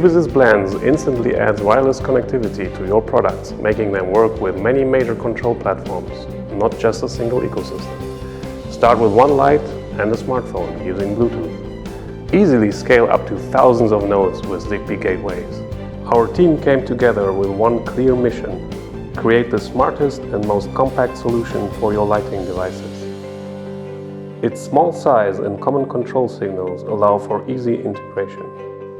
Ubusys Blends instantly adds wireless connectivity to your products, making them work with many major control platforms, not just a single ecosystem. Start with one light and a smartphone using Bluetooth. Easily scale up to thousands of nodes with Zigbee gateways. Our team came together with one clear mission: create the smartest and most compact solution for your lighting devices. Its small size and common control signals allow for easy integration.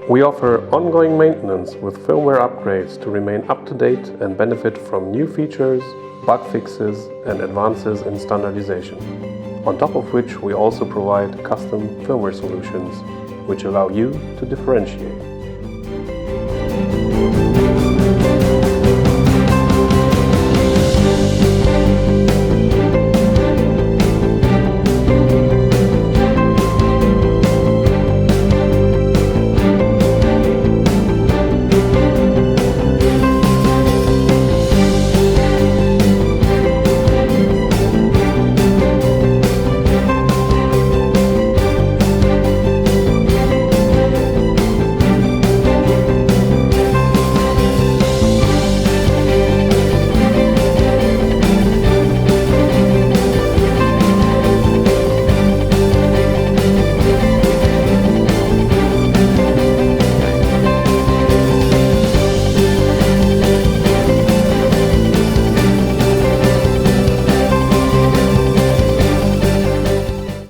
We offer ongoing maintenance with firmware upgrades to remain up to date and benefit from new features, bug fixes, and advances in standardization. On top of which, we also provide custom firmware solutions, which allow you to differentiate.